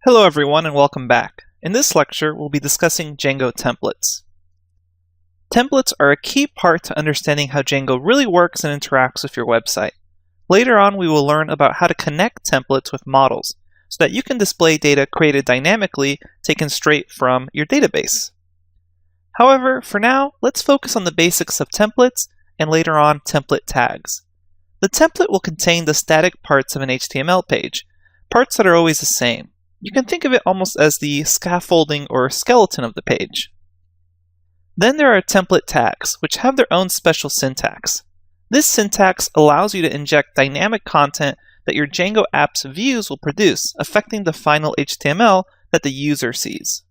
Hello everyone and welcome back. In this lecture, we'll be discussing Django templates. Templates are a key part to understanding how Django really works and interacts with your website. Later on, we will learn about how to connect templates with models so that you can display data created dynamically taken straight from your database. However, for now, let's focus on the basics of templates and later on template tags. The template will contain the static parts of an HTML page, parts that are always the same. You can think of it almost as the scaffolding or skeleton of the page. Then there are template tags, which have their own special syntax. This syntax allows you to inject dynamic content that your Django app's views will produce, affecting the final HTML that the user sees.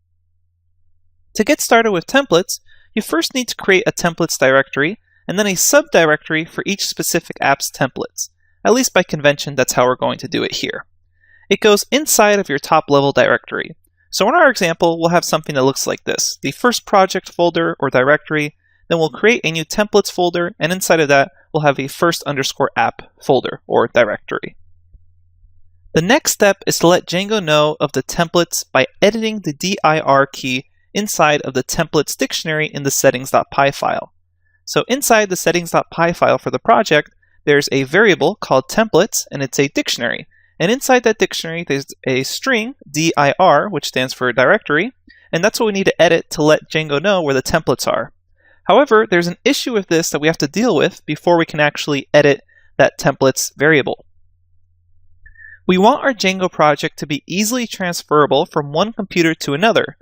To get started with templates, you first need to create a templates directory and then a subdirectory for each specific app's templates. At least by convention, that's how we're going to do it here. It goes inside of your top-level directory. So in our example, we'll have something that looks like this: the first project folder or directory, then we'll create a new templates folder, and inside of that, we'll have a first_app folder or directory. The next step is to let Django know of the templates by editing the dir key inside of the templates dictionary in the settings.py file. So inside the settings.py file for the project, there's a variable called templates, and it's a dictionary. And inside that dictionary, there's a string, dir, which stands for directory, and that's what we need to edit to let Django know where the templates are. However, there's an issue with this that we have to deal with before we can actually edit that templates variable. We want our Django project to be easily transferable from one computer to another,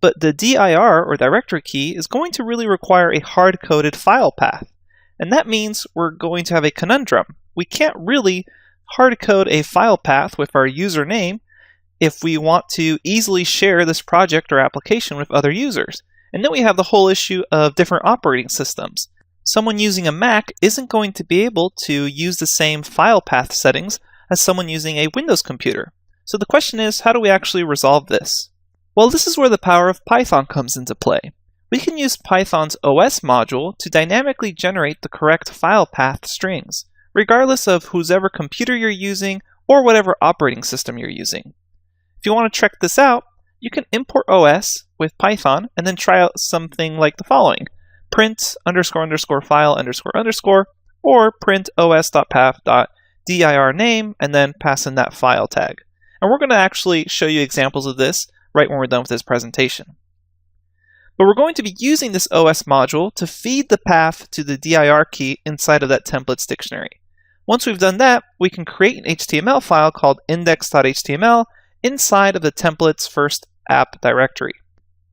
but the dir, or directory key, is going to really require a hard-coded file path. And that means we're going to have a conundrum. We can't really hard-code a file path with our username if we want to easily share this project or application with other users. And then we have the whole issue of different operating systems. Someone using a Mac isn't going to be able to use the same file path settings as someone using a Windows computer. So the question is, how do we actually resolve this? Well, this is where the power of Python comes into play. We can use Python's OS module to dynamically generate the correct file path strings, regardless of whosever computer you're using or whatever operating system you're using. If you want to check this out, you can import OS with Python and then try out something like the following: print __file__, or print os.path.dir name and then pass in that file tag. And we're going to actually show you examples of this right when we're done with this presentation. But we're going to be using this OS module to feed the path to the dir key inside of that templates dictionary. Once we've done that, we can create an HTML file called index.html inside of the templates first app directory.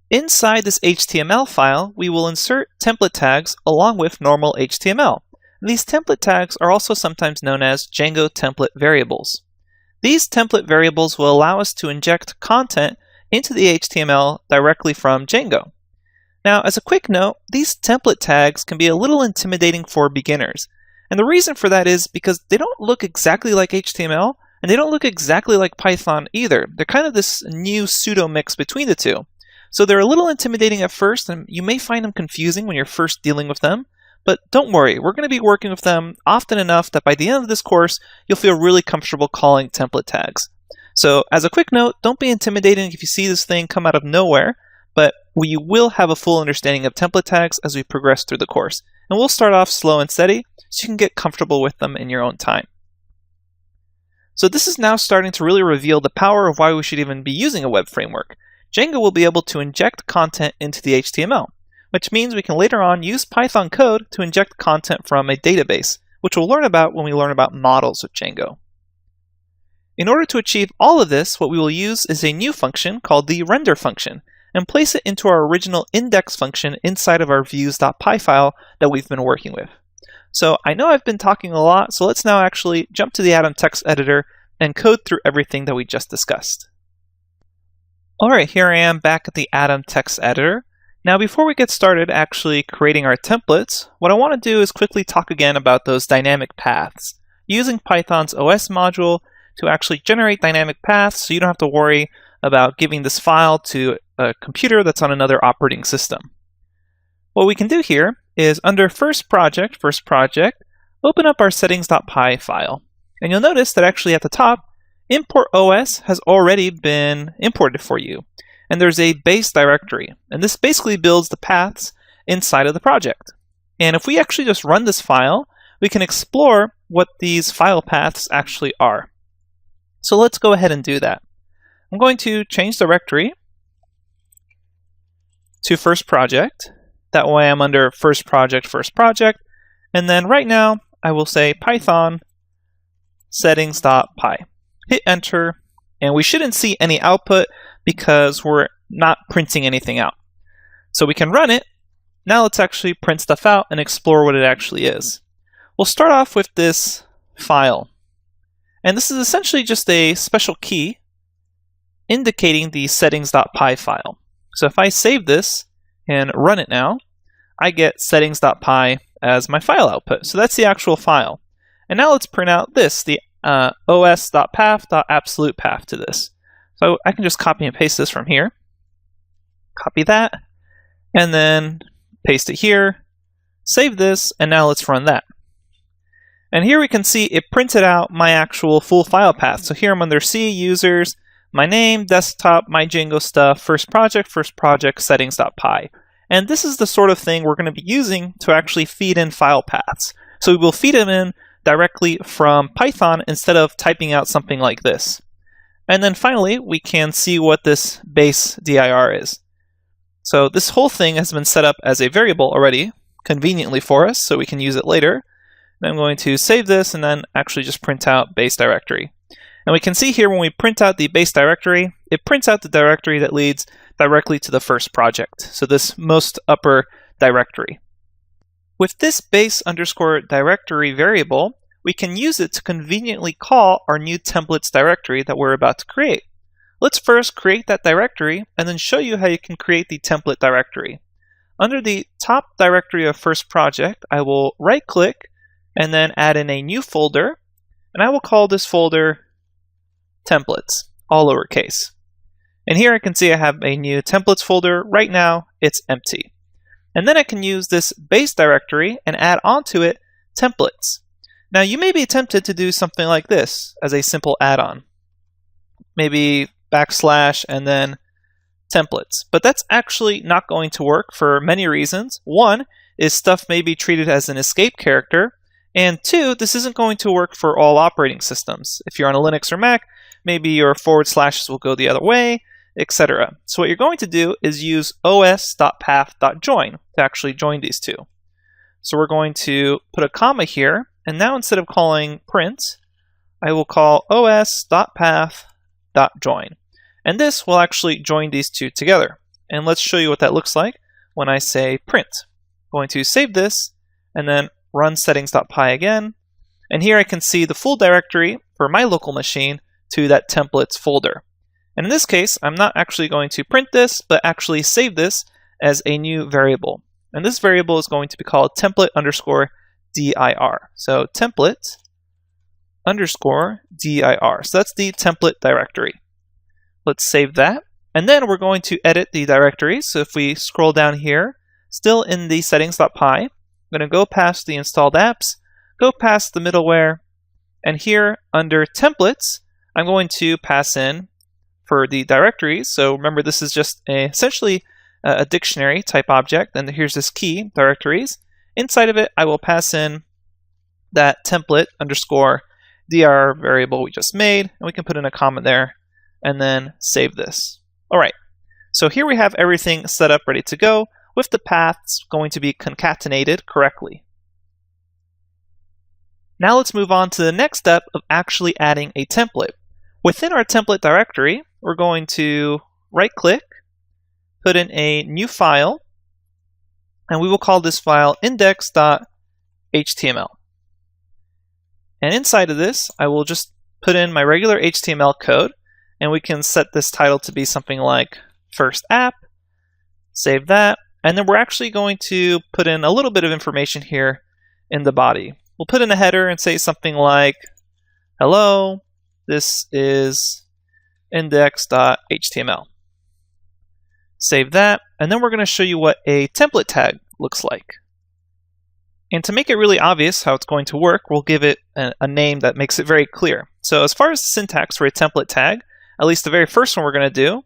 Inside this HTML file, we will insert template tags along with normal HTML. These template tags are also sometimes known as Django template variables. These template variables will allow us to inject content into the HTML directly from Django. Now, as a quick note, these template tags can be a little intimidating for beginners. And the reason for that is because they don't look exactly like HTML, and they don't look exactly like Python either. They're kind of this new pseudo mix between the two. So they're a little intimidating at first, and you may find them confusing when you're first dealing with them. But don't worry, we're going to be working with them often enough that by the end of this course, you'll feel really comfortable calling template tags. So as a quick note, don't be intimidated if you see this thing come out of nowhere, but we will have a full understanding of template tags as we progress through the course. And we'll start off slow and steady so you can get comfortable with them in your own time. So this is now starting to really reveal the power of why we should even be using a web framework. Django will be able to inject content into the HTML, which means we can later on use Python code to inject content from a database, which we'll learn about when we learn about models with Django. In order to achieve all of this, what we will use is a new function called the render function, and place it into our original index function inside of our views.py file that we've been working with. So I know I've been talking a lot, so let's now actually jump to the Atom text editor and code through everything that we just discussed. Alright, here I am back at the Atom text editor. Now before we get started actually creating our templates, what I want to do is quickly talk again about those dynamic paths. Using Python's OS module to actually generate dynamic paths so you don't have to worry about giving this file to a computer that's on another operating system. What we can do here is under first project, open up our settings.py file. And you'll notice that actually at the top, import OS has already been imported for you. And there's a base directory. And this basically builds the paths inside of the project. And if we actually just run this file, we can explore what these file paths actually are. So let's go ahead and do that. I'm going to change directory to first project. That way I'm under first project. And then right now I will say Python settings.py. Hit enter, and we shouldn't see any output because we're not printing anything out. So we can run it. Now let's actually print stuff out and explore what it actually is. We'll start off with this file. And this is essentially just a special key indicating the settings.py file. So if I save this and run it now, I get settings.py as my file output. So that's the actual file. And now let's print out this, the os.path.absolute path to this. So I can just copy and paste this from here. Copy that, and then paste it here, save this, and now let's run that. And here we can see it printed out my actual full file path. So here I'm under C, users, my name, desktop, my Django stuff, first project, settings.py. And this is the sort of thing we're going to be using to actually feed in file paths. So we will feed them in directly from Python instead of typing out something like this. And then finally, we can see what this base dir is. So this whole thing has been set up as a variable already, conveniently for us, so we can use it later. And I'm going to save this and then actually just print out base directory. And we can see here when we print out the base directory, it prints out the directory that leads directly to the first project. So this most upper directory. With this base_directory variable, we can use it to conveniently call our new templates directory that we're about to create. Let's first create that directory and then show you how you can create the template directory. Under the top directory of first project, I will right-click and then add in a new folder, and I will call this folder templates, all lowercase. And here I can see I have a new templates folder. Right now, it's empty. And then I can use this base directory and add onto it templates. Now you may be tempted to do something like this as a simple add-on. Maybe / and then templates. But that's actually not going to work for many reasons. One is stuff may be treated as an escape character. And two, this isn't going to work for all operating systems. If you're on a Linux or Mac, maybe your / will go the other way, etc. So what you're going to do is use os.path.join to actually join these two. So we're going to put a comma here, and now instead of calling print, I will call os.path.join. And this will actually join these two together. And let's show you what that looks like when I say print. I'm going to save this, and then run settings.py again. And here I can see the full directory for my local machine to that templates folder. And in this case, I'm not actually going to print this, but actually save this as a new variable. And this variable is going to be called template_dir. So template_dir. So that's the template directory. Let's save that. And then we're going to edit the directory. So if we scroll down here, still in the settings.py, I'm going to go past the installed apps, go past the middleware, and here under templates, I'm going to pass in for the directories. So remember, this is just essentially a dictionary type object, and here's this key, directories. Inside of it, I will pass in that template_dir variable we just made, and we can put in a comma there, and then save this. All right, so here we have everything set up, ready to go, with the paths going to be concatenated correctly. Now let's move on to the next step of actually adding a template. Within our template directory, we're going to right-click, put in a new file, and we will call this file index.html. And inside of this, I will just put in my regular HTML code, and we can set this title to be something like first app, save that, and then we're actually going to put in a little bit of information here in the body. We'll put in a header and say something like, hello, this is index.html. Save that, and then we're going to show you what a template tag looks like. And to make it really obvious how it's going to work, we'll give it a name that makes it very clear. So as far as the syntax for a template tag, at least the very first one we're going to do,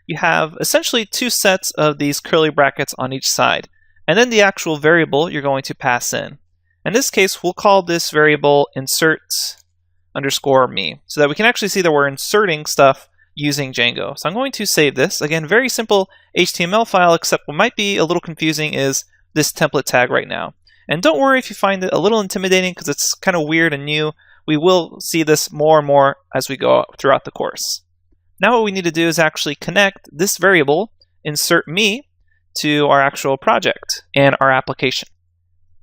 you have essentially two sets of these curly brackets on each side, and then the actual variable you're going to pass in. In this case, we'll call this variable insert_me, so that we can actually see that we're inserting stuff using Django. So I'm going to save this. Again, very simple HTML file, except what might be a little confusing is this template tag right now. And don't worry if you find it a little intimidating because it's kind of weird and new. We will see this more and more as we go throughout the course. Now what we need to do is actually connect this variable, insert_me, to our actual project and our application.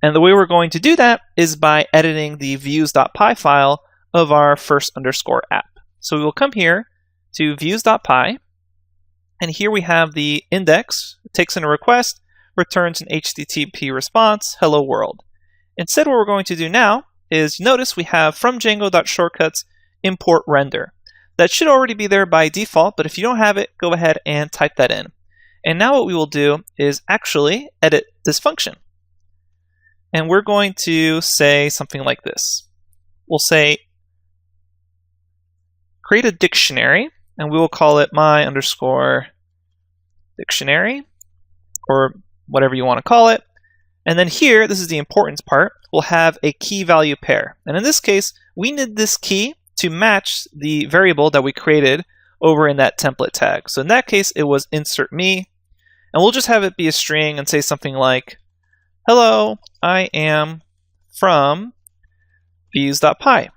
And the way we're going to do that is by editing the views.py file of our first_app. So we will come here to views.py, and here we have the index. It takes in a request, returns an HTTP response, hello world. Instead, what we're going to do now is notice we have from Django.shortcuts import render. That should already be there by default, but if you don't have it, go ahead and type that in. And now what we will do is actually edit this function. And we're going to say something like this. We'll say create a dictionary, and we will call it my_dictionary, or whatever you want to call it. And then here, this is the important part, we'll have a key value pair. And in this case, we need this key to match the variable that we created over in that template tag. So in that case, it was insert_me, and we'll just have it be a string and say something like, hello, I am from views.py.